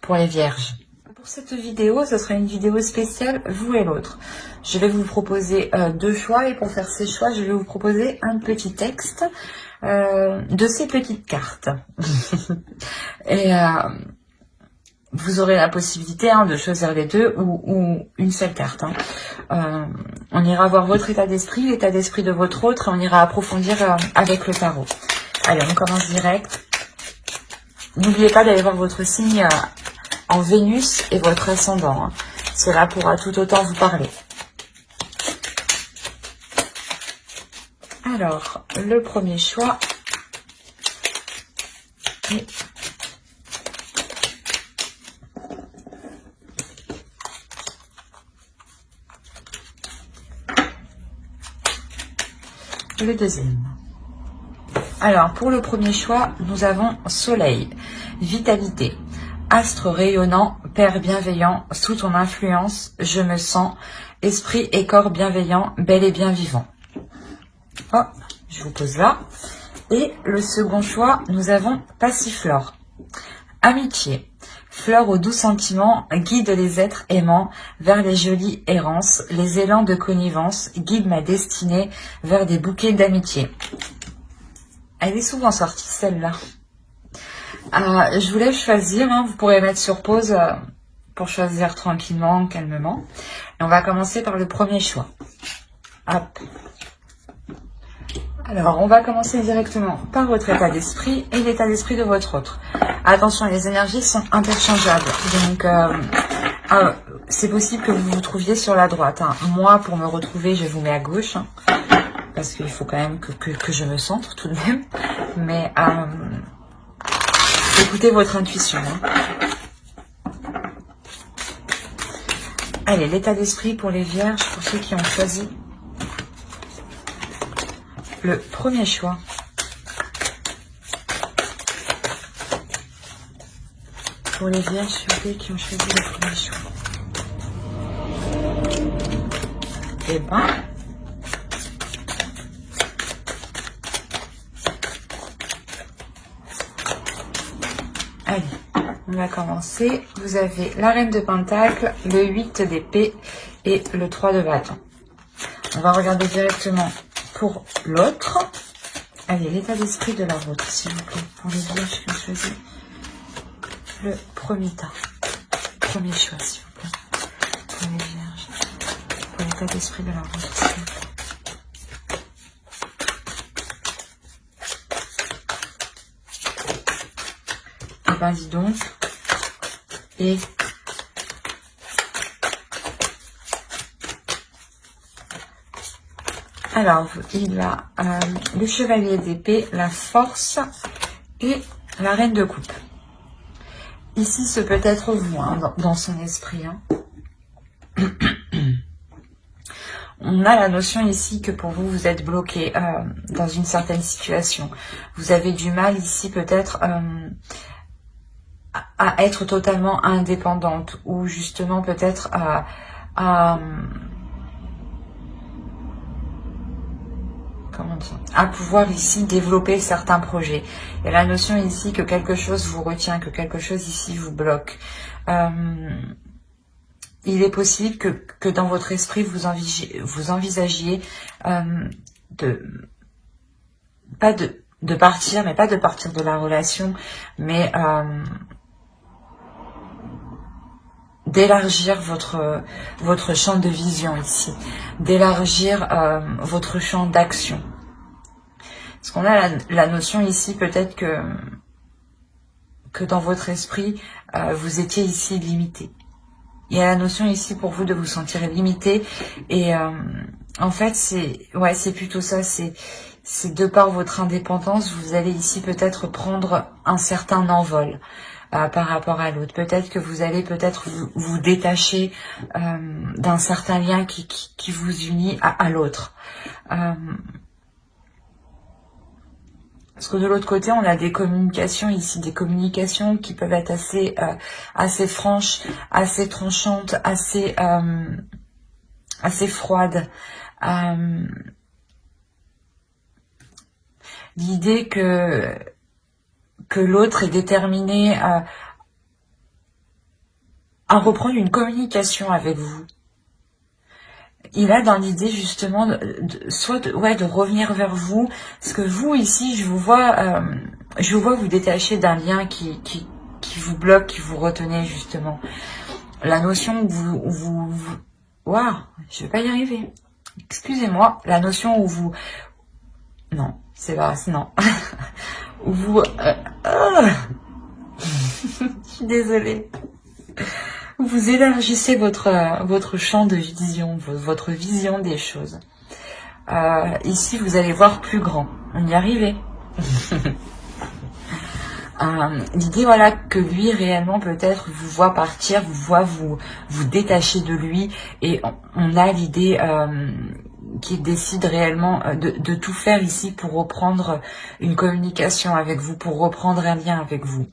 pour les vierges. Pour cette vidéo, ce sera une vidéo spéciale, vous et l'autre. Je vais vous proposer deux choix et pour faire ces choix, je vais vous proposer un petit texte de ces petites cartes. Et vous aurez la possibilité de choisir les deux ou une seule carte. On ira voir votre état d'esprit, l'état d'esprit de votre autre, et on ira approfondir avec le tarot. Allez, on commence direct. N'oubliez pas d'aller voir votre signe en Vénus et votre ascendant. Cela pourra tout autant vous parler. Alors, le premier choix est le deuxième. Alors, pour le premier choix, nous avons Soleil, vitalité, astre rayonnant, père bienveillant, sous ton influence, je me sens, esprit et corps bienveillant, bel et bien vivant. Oh, je vous pose là. Et le second choix, nous avons Passiflore, amitié, fleur aux doux sentiments, guide les êtres aimants vers les jolies errances, les élans de connivence, guide ma destinée vers des bouquets d'amitié. Elle est souvent sortie, celle-là. Je vous laisse choisir. Vous pourrez mettre sur pause pour choisir tranquillement, calmement. Et on va commencer par le premier choix. Hop. Alors, on va commencer directement par votre état d'esprit et l'état d'esprit de votre autre. Attention, les énergies sont interchangeables. Donc, c'est possible que vous vous trouviez sur la droite. Moi, pour me retrouver, je vous mets à gauche. Parce qu'il faut quand même que je me centre tout de même. Mais écoutez votre intuition. Allez, l'état d'esprit pour les vierges, pour ceux qui ont choisi le premier choix. Pour les vierges, s'il vous plaît, qui ont choisi le premier choix. Eh ben... Allez, on va commencer. Vous avez la reine de pentacle, le 8 d'épée et le 3 de bâton. On va regarder directement pour l'autre. Allez, l'état d'esprit de la vôtre, s'il vous plaît. Pour les vierges qui ont choisi le premier tas. Premier choix, s'il vous plaît. Pour les vierges. Pour l'état d'esprit de la vôtre, s'il vous plaît. Eh ben, dis donc. Et alors, il a le chevalier d'épée, la force et la reine de coupe. Ici, ce peut être vous, dans son esprit. On a la notion ici que pour vous, vous êtes bloqué dans une certaine situation. Vous avez du mal ici peut-être à être totalement indépendante ou justement peut-être à pouvoir ici développer certains projets. Il y a la notion ici que quelque chose vous retient, que quelque chose ici vous bloque. Il est possible que dans votre esprit, vous envisagiez de partir, mais pas de partir de la relation, mais d'élargir votre champ de vision ici, d'élargir votre champ d'action. Parce qu'on a la notion ici peut-être que dans votre esprit, vous étiez ici limité. Il y a la notion ici pour vous de vous sentir limité et en fait c'est plutôt ça, c'est de par votre indépendance, vous allez ici peut-être prendre un certain envol par rapport à l'autre. Peut-être que vous allez vous détacher d'un certain lien qui vous unit à l'autre. Parce que de l'autre côté, on a des communications ici, des communications qui peuvent être assez franches, assez tranchantes, assez froides. L'idée que l'autre est déterminé à reprendre une communication avec vous. Il a dans l'idée justement de revenir vers vous, parce que vous ici, je vous vois vous détacher d'un lien qui vous bloque, qui vous retenait justement. La notion où waouh, je vais pas y arriver. Excusez-moi, la notion où vous, non, c'est pas, non, où vous, je suis désolée. Vous élargissez votre champ de vision, votre vision des choses. Ici, vous allez voir plus grand. On y arrivait. L'idée, voilà, que lui, réellement, peut-être, vous voit partir, vous voit vous détacher de lui. Et on a l'idée qu'il décide réellement de tout faire ici pour reprendre une communication avec vous, pour reprendre un lien avec vous.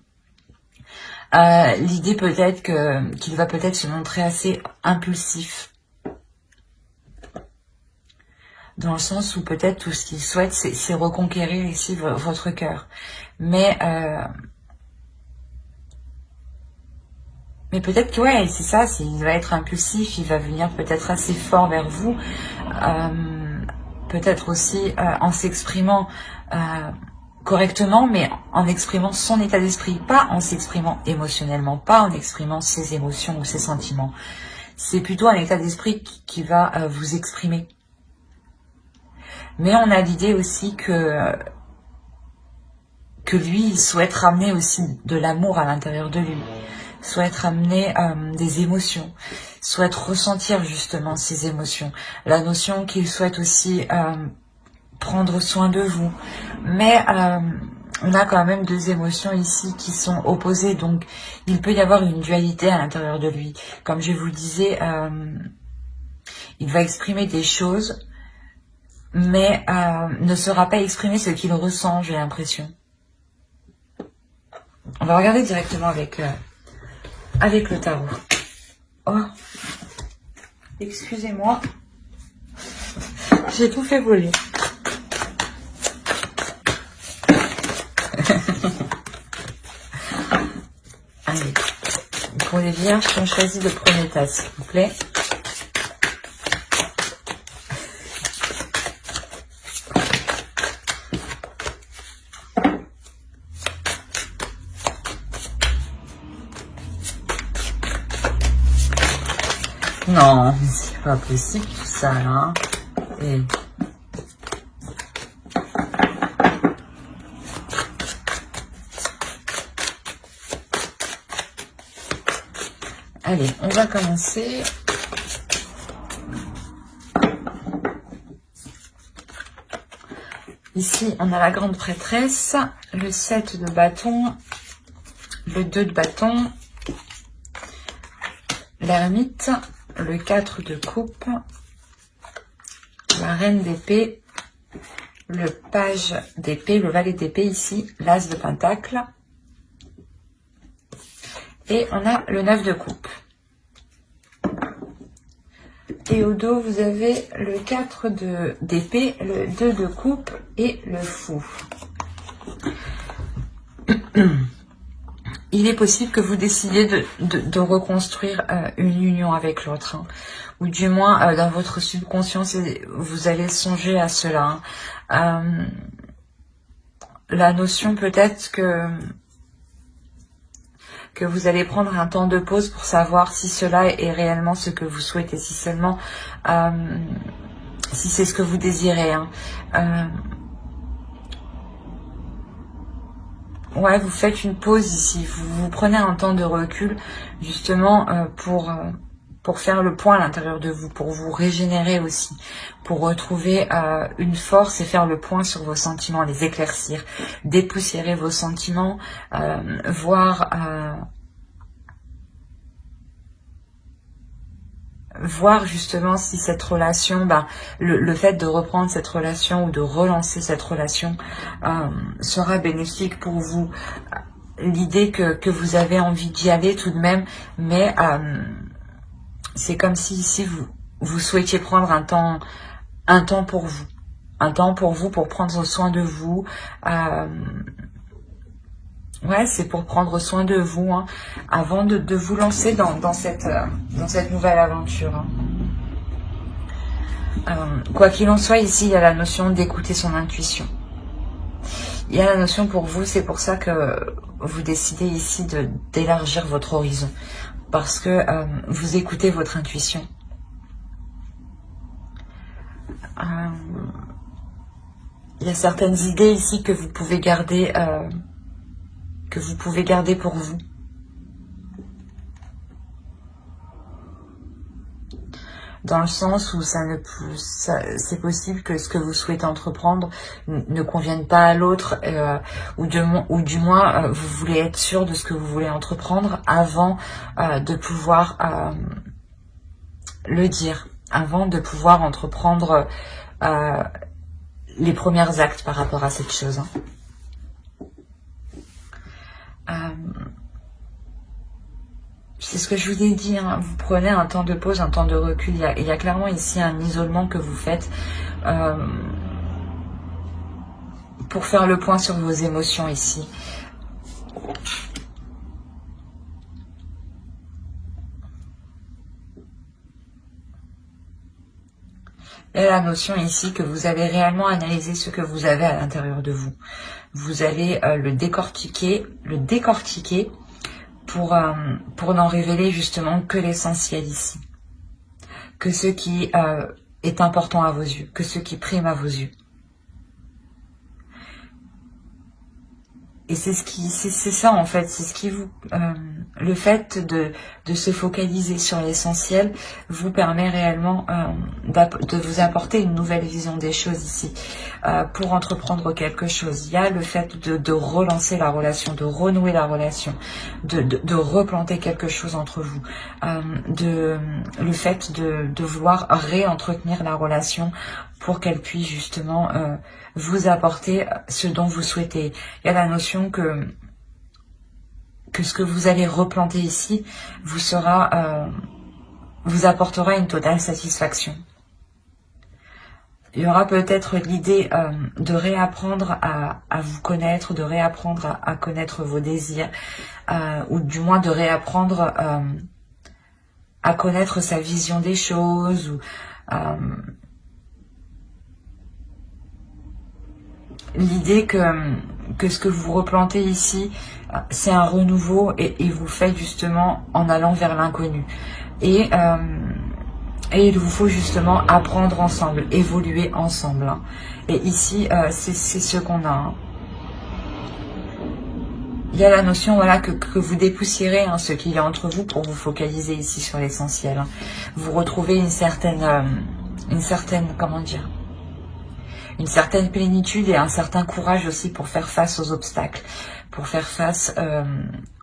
L'idée peut-être qu'il va peut-être se montrer assez impulsif, dans le sens où peut-être tout ce qu'il souhaite c'est reconquérir ici votre cœur, mais peut-être que ouais, c'est ça, il va être impulsif, il va venir peut-être assez fort vers vous, peut-être aussi en s'exprimant correctement, mais en exprimant son état d'esprit, pas en s'exprimant émotionnellement, pas en exprimant ses émotions ou ses sentiments. C'est plutôt un état d'esprit qui va vous exprimer. Mais on a l'idée aussi que lui, il souhaite ramener aussi de l'amour à l'intérieur de lui, souhaite ramener des émotions, souhaite ressentir justement ces émotions. La notion qu'il souhaite aussi prendre soin de vous, mais on a quand même deux émotions ici qui sont opposées, donc il peut y avoir une dualité à l'intérieur de lui. Comme je vous le disais, il va exprimer des choses, mais ne saura pas exprimer ce qu'il ressent, j'ai l'impression. On va regarder directement avec le tarot. Oh, excusez-moi, j'ai tout fait voler. Allez, pour les vierges qui ont choisi le premier tas, s'il vous plaît. Non, c'est pas possible tout ça là. Et... Allez, on va commencer. Ici, on a la grande prêtresse, le 7 de bâton, le 2 de bâton, l'ermite, le 4 de coupe, la reine d'épée, le page d'épée, le valet d'épée ici, l'as de pentacle. Et on a le 9 de coupe. Et au dos, vous avez le 4 d'épée, le 2 de coupe et le fou. Il est possible que vous décidiez de reconstruire une union avec l'autre. Hein. Ou du moins, dans votre subconscient, vous allez songer à cela. Hein. La notion peut-être que vous allez prendre un temps de pause pour savoir si cela est réellement ce que vous souhaitez, si seulement, si c'est ce que vous désirez. Hein. Ouais, vous faites une pause ici, vous prenez un temps de recul justement pour faire le point à l'intérieur de vous, pour vous régénérer aussi, pour retrouver une force et faire le point sur vos sentiments, les éclaircir, dépoussiérer vos sentiments, voir justement si cette relation, le fait de reprendre cette relation ou de relancer cette relation sera bénéfique pour vous. L'idée que vous avez envie d'y aller tout de même, mais c'est comme si ici vous souhaitiez prendre un temps pour vous. Un temps pour vous, pour prendre soin de vous, Ouais, c'est pour prendre soin de vous, hein, avant de vous lancer dans cette nouvelle aventure. Hein. Quoi qu'il en soit, ici, il y a la notion d'écouter son intuition. Il y a la notion pour vous, c'est pour ça que vous décidez ici d'élargir votre horizon. Parce que vous écoutez votre intuition. Il y a certaines idées ici que vous pouvez garder, pour vous. Dans le sens où c'est possible que ce que vous souhaitez entreprendre ne convienne pas à l'autre, ou du moins vous voulez être sûr de ce que vous voulez entreprendre avant de pouvoir le dire, avant de pouvoir entreprendre les premiers actes par rapport à cette chose. Hein. C'est ce que je vous ai dit, hein. Vous prenez un temps de pause, un temps de recul. Il y a clairement ici un isolement que vous faites pour faire le point sur vos émotions ici. Il y a la notion ici que vous avez réellement analysé ce que vous avez à l'intérieur de vous. Vous allez le décortiquer pour n'en révéler justement que l'essentiel ici. Que ce qui est important à vos yeux, que ce qui prime à vos yeux. Et c'est ça en fait, c'est ce qui vous... le fait de se focaliser sur l'essentiel vous permet réellement de vous apporter une nouvelle vision des choses ici. Pour entreprendre quelque chose, il y a le fait de relancer la relation, de renouer la relation, de replanter quelque chose entre vous. Le fait de vouloir réentretenir la relation pour qu'elle puisse justement vous apporter ce dont vous souhaitez. Il y a la notion que ce que vous allez replanter ici vous apportera une totale satisfaction. Il y aura peut-être l'idée de réapprendre à vous connaître, de réapprendre à connaître vos désirs, ou du moins de réapprendre à connaître sa vision des choses, ou l'idée que ce que vous replantez ici, c'est un renouveau et vous faites justement en allant vers l'inconnu. Et il vous faut justement apprendre ensemble, évoluer ensemble. Hein. Et ici, c'est ce qu'on a. Hein. Il y a la notion voilà, que vous dépoussiérez ce qu'il y a entre vous pour vous focaliser ici sur l'essentiel. Hein. Vous retrouvez une certaine comment dire, une certaine plénitude et un certain courage aussi pour faire face aux obstacles, pour faire face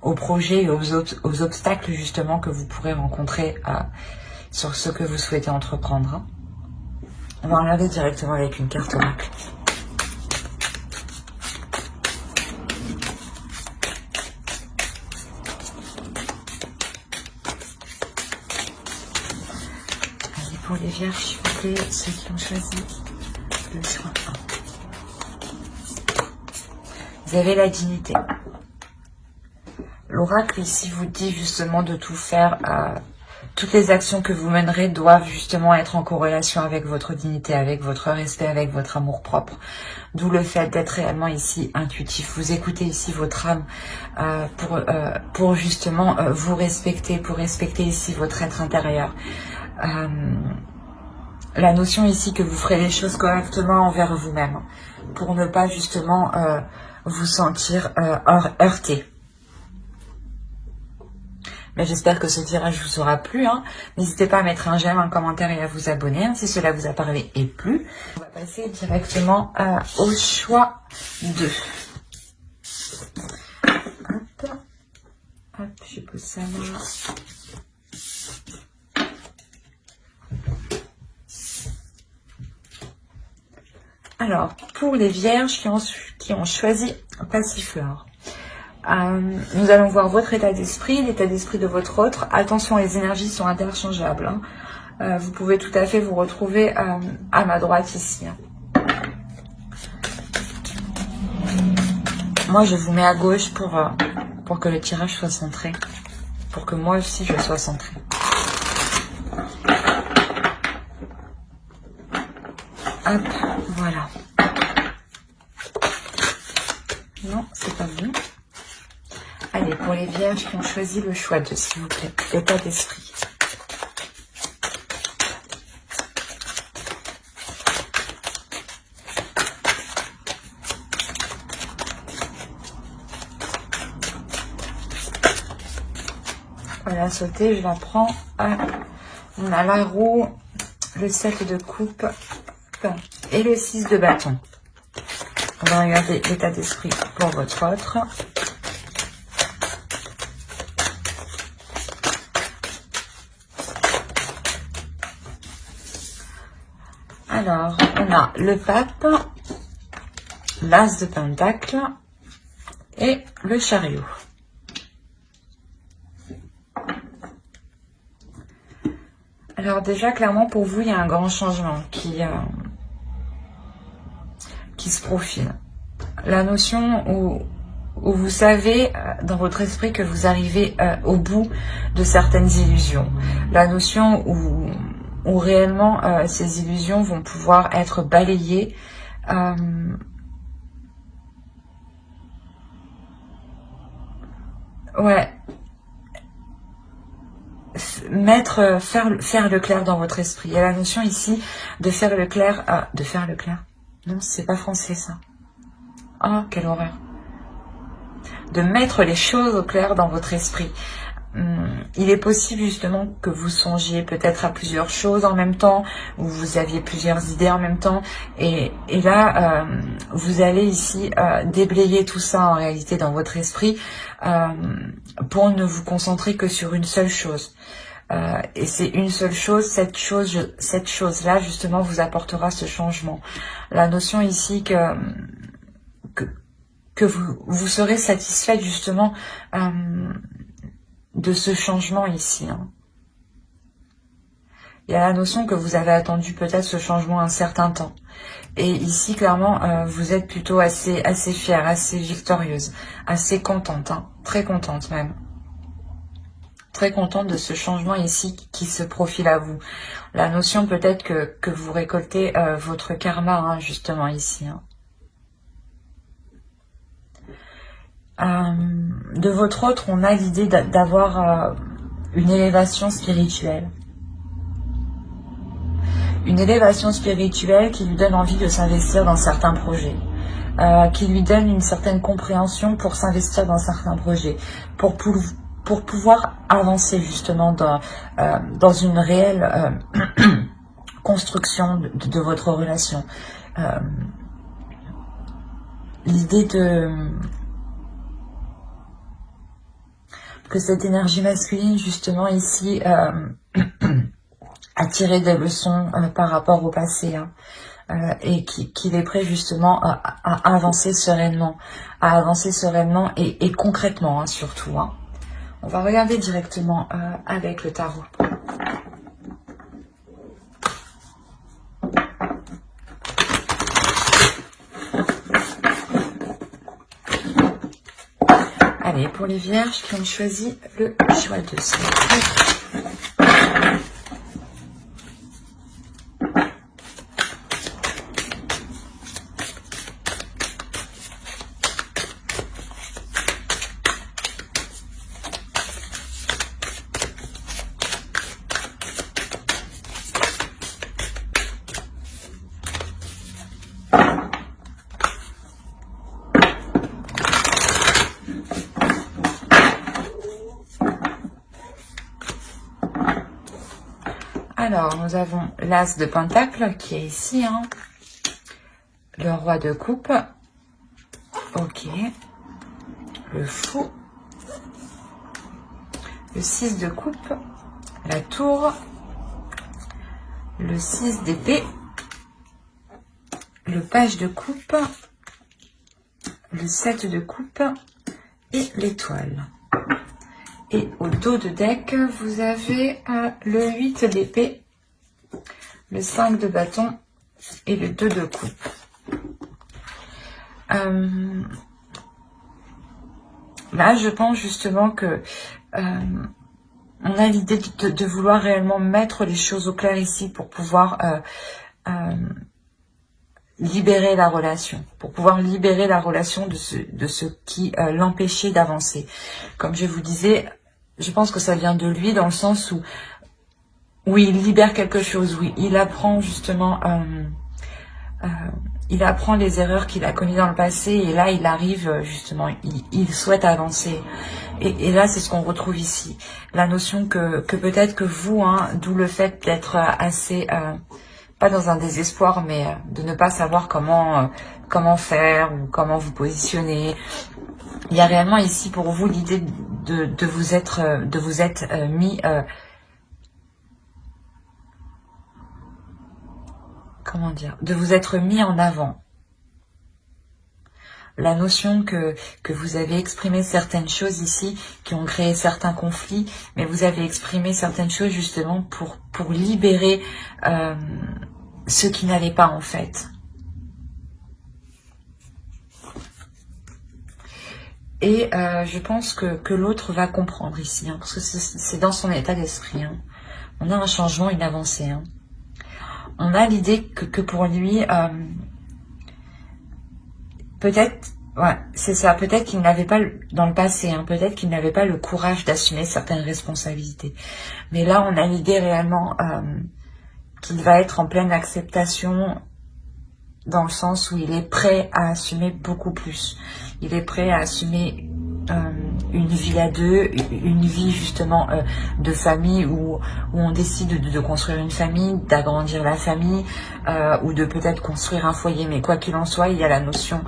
aux projets et aux obstacles justement que vous pourrez rencontrer sur ce que vous souhaitez entreprendre. Hein. On va regarder directement avec une carte oracle. Allez, pour les vierges, s'il vous plaît, ceux qui ont choisi le soin 1. Vous avez la dignité. L'oracle ici vous dit justement de tout faire. Toutes les actions que vous mènerez doivent justement être en corrélation avec votre dignité, avec votre respect, avec votre amour-propre. D'où le fait d'être réellement ici intuitif. Vous écoutez ici votre âme pour justement vous respecter, pour respecter ici votre être intérieur. La notion ici que vous ferez les choses correctement envers vous-même, pour ne pas justement vous sentir heurté. Mais j'espère que ce tirage vous aura plu. Hein. N'hésitez pas à mettre un j'aime, un commentaire et à vous abonner hein, si cela vous a parlé et plu. On va passer directement au choix 2. Hop, hop, je pose ça là. Alors, pour les vierges qui ont choisi Passiflore. Nous allons voir votre état d'esprit, l'état d'esprit de votre autre. Attention, les énergies sont interchangeables. Hein. Vous pouvez tout à fait vous retrouver à ma droite ici. Hein. Moi, je vous mets à gauche pour que le tirage soit centré. Pour que moi aussi, je sois centrée. Hop, voilà. Non, c'est pas bon. Allez, pour les vierges qui ont choisi le choix de, s'il vous plaît, l'état d'esprit. Voilà, sauter, je la prends. On a la roue, le 7 de coupe et le 6 de bâton. On va regarder l'état d'esprit pour votre autre. Alors, on a le pape, l'as de pentacle et le chariot. Alors déjà, clairement, pour vous, il y a un grand changement qui se profile. La notion où vous savez dans votre esprit que vous arrivez au bout de certaines illusions. La notion où réellement ces illusions vont pouvoir être balayées. Ouais. Faire le clair dans votre esprit. Il y a la notion ici de faire le clair. De faire le clair. Non, c'est pas français ça. Oh, quelle horreur. De mettre les choses au clair dans votre esprit. Il est possible justement que vous songiez peut-être à plusieurs choses en même temps, ou vous aviez plusieurs idées en même temps, et là, vous allez ici déblayer tout ça en réalité dans votre esprit pour ne vous concentrer que sur une seule chose. Et c'est une seule chose, cette chose-là justement vous apportera ce changement. La notion ici que vous serez satisfait justement de ce changement ici. Il y a la notion que vous avez attendu peut-être ce changement un certain temps. Et ici, clairement, vous êtes plutôt assez fière, assez victorieuse, assez contente, très contente même. Très contente de ce changement ici qui se profile à vous. La notion peut-être que vous récoltez votre karma, justement ici. De votre autre, on a l'idée d'avoir une élévation spirituelle. Une élévation spirituelle qui lui donne envie de s'investir dans certains projets. Qui lui donne une certaine compréhension pour s'investir dans certains projets. Pour pouvoir avancer justement dans une réelle construction de votre relation. L'idée que cette énergie masculine justement ici a tiré des leçons par rapport au passé et qu'il est prêt justement à avancer sereinement, et concrètement surtout. On va regarder directement avec le tarot. Allez, pour les vierges qui ont choisi le choix de ce. Alors, nous avons l'as de pentacle qui est ici, le roi de coupe, ok, le fou, le 6 de coupe, la tour, le 6 d'épée, le page de coupe, le 7 de coupe et l'étoile. Et au dos de deck, vous avez le 8 d'épée, le 5 de bâton et le 2 de coupe. Là, je pense justement que on a l'idée de vouloir réellement mettre les choses au clair ici pour pouvoir libérer la relation, de ce qui l'empêchait d'avancer. Comme je vous disais, je pense que ça vient de lui dans le sens où il libère quelque chose, où il apprend justement, il apprend les erreurs qu'il a commises dans le passé et là il arrive justement, il souhaite avancer. Et là c'est ce qu'on retrouve ici, la notion que peut-être que vous, hein, d'où le fait d'être assez, pas dans un désespoir, mais de ne pas savoir comment faire ou comment vous positionner. Il y a réellement ici pour vous l'idée de vous être mis... comment dire, de vous être mis en avant. La notion que vous avez exprimé certaines choses ici qui ont créé certains conflits, mais vous avez exprimé certaines choses justement pour libérer ce qui n'allait pas en fait. Et je pense que l'autre va comprendre ici, hein, parce que c'est dans son état d'esprit. Hein. On a un changement, une avancée. Hein. On a l'idée que pour lui, peut-être, ouais, c'est ça, peut-être qu'il n'avait pas, dans le passé, hein, peut-être qu'il n'avait pas le courage d'assumer certaines responsabilités. Mais là, on a l'idée réellement qu'il va être en pleine acceptation, dans le sens où il est prêt à assumer beaucoup plus. Il est prêt à assumer une vie à deux, une vie justement de famille où on décide de construire une famille, d'agrandir la famille ou de peut-être construire un foyer. Mais quoi qu'il en soit, il y a la notion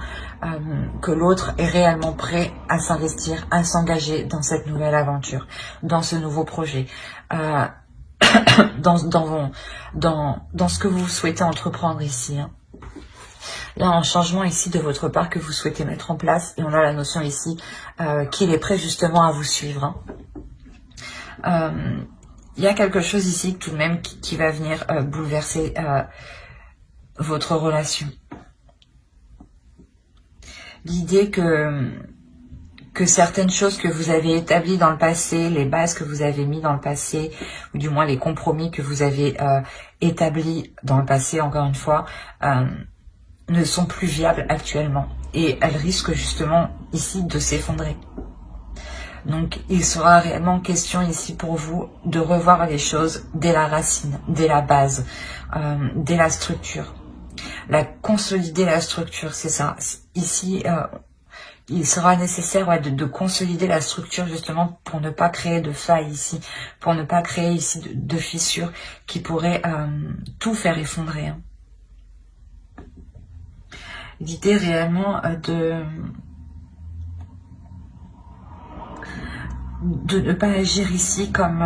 que l'autre est réellement prêt à s'investir, à s'engager dans cette nouvelle aventure, dans ce nouveau projet. Dans ce que vous souhaitez entreprendre ici. Hein. Il y a un changement ici de votre part que vous souhaitez mettre en place et on a la notion ici qu'il est prêt justement à vous suivre. Hein. Il y a quelque chose ici tout de même qui va venir bouleverser votre relation. L'idée que certaines choses que vous avez établies dans le passé, les bases que vous avez mis dans le passé, ou du moins les compromis que vous avez établis dans le passé, encore une fois, ne sont plus viables actuellement. Et elles risquent justement ici de s'effondrer. Donc il sera réellement question ici pour vous de revoir les choses dès la racine, dès la base, dès la structure. Consolider la structure, c'est ça. Ici, il sera nécessaire de consolider la structure justement pour ne pas créer de failles ici, pour ne pas créer ici de fissures qui pourraient tout faire effondrer. Hein. L'idée réellement de ne pas agir ici comme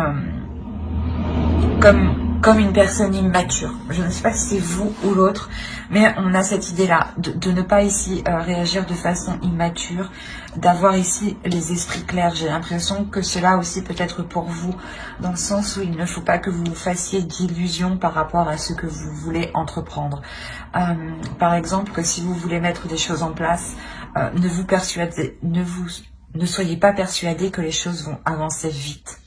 une personne immature. Je ne sais pas si c'est vous ou l'autre, mais on a cette idée-là, de ne pas ici réagir de façon immature, d'avoir ici les esprits clairs. J'ai l'impression que cela aussi peut être pour vous, dans le sens où il ne faut pas que vous fassiez d'illusions par rapport à ce que vous voulez entreprendre. Par exemple, que si vous voulez mettre des choses en place, ne soyez pas persuadé que les choses vont avancer vite.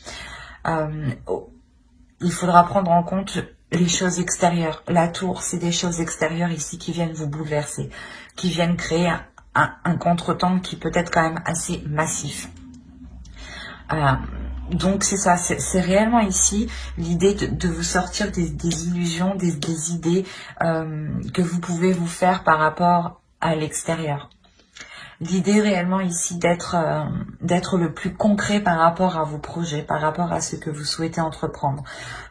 Il faudra prendre en compte les choses extérieures. La tour, c'est des choses extérieures ici qui viennent vous bouleverser, qui viennent créer un contretemps qui peut être quand même assez massif. Donc c'est ça, c'est réellement ici l'idée de vous sortir des illusions, des idées que vous pouvez vous faire par rapport à l'extérieur. L'idée réellement ici d'être le plus concret par rapport à vos projets, par rapport à ce que vous souhaitez entreprendre.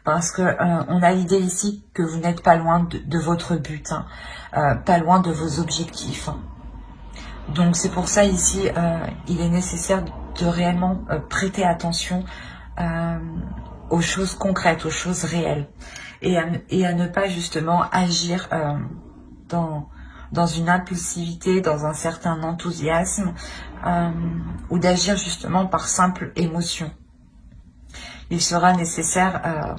Parce que on a l'idée ici que vous n'êtes pas loin de votre but, hein, pas loin de vos objectifs. Hein. Donc c'est pour ça ici, il est nécessaire de réellement prêter attention aux choses concrètes, aux choses réelles. Et à ne pas justement agir dans une impulsivité, dans un certain enthousiasme, ou d'agir justement par simple émotion. Il sera nécessaire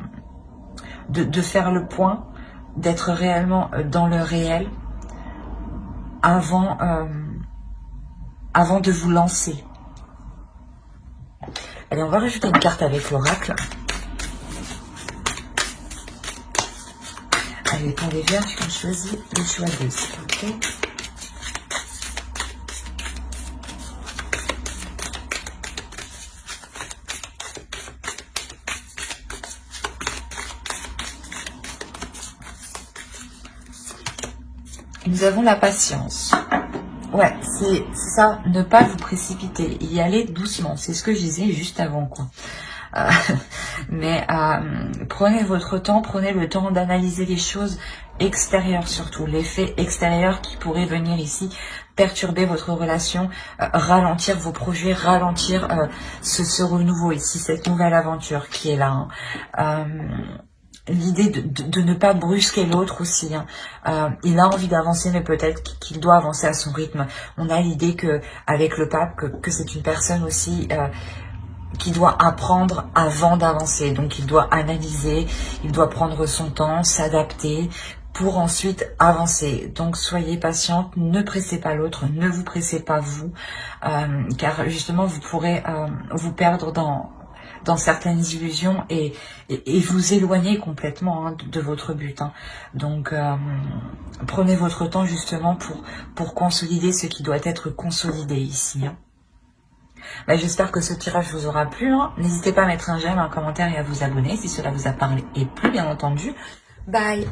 de faire le point, d'être réellement dans le réel avant de vous lancer. Allez, on va rajouter une carte avec l'oracle. Allez, pour les vierges qui ont choisi le choix 2, s'il vous plaît. Nous avons la patience. Ouais, c'est ça, ne pas vous précipiter, y aller doucement. C'est ce que je disais juste avant, quoi. Mais prenez votre temps, prenez le temps d'analyser les choses extérieures surtout, les faits extérieurs qui pourraient venir ici perturber votre relation, ralentir vos projets, ralentir ce renouveau ici, cette nouvelle aventure qui est là. Hein. L'idée de ne pas brusquer l'autre aussi. Hein. Il a envie d'avancer, mais peut-être qu'il doit avancer à son rythme. On a l'idée que avec le pape, que c'est une personne aussi qui doit apprendre avant d'avancer. Donc il doit analyser, il doit prendre son temps, s'adapter pour ensuite avancer. Donc soyez patiente, ne pressez pas l'autre, ne vous pressez pas vous, car justement vous pourrez vous perdre dans certaines illusions et vous éloigner complètement hein, de votre but. Hein. Donc, prenez votre temps justement pour consolider ce qui doit être consolidé ici. Hein. Bah, j'espère que ce tirage vous aura plu. Hein. N'hésitez pas à mettre un j'aime, un commentaire et à vous abonner si cela vous a parlé et plu, bien entendu. Bye!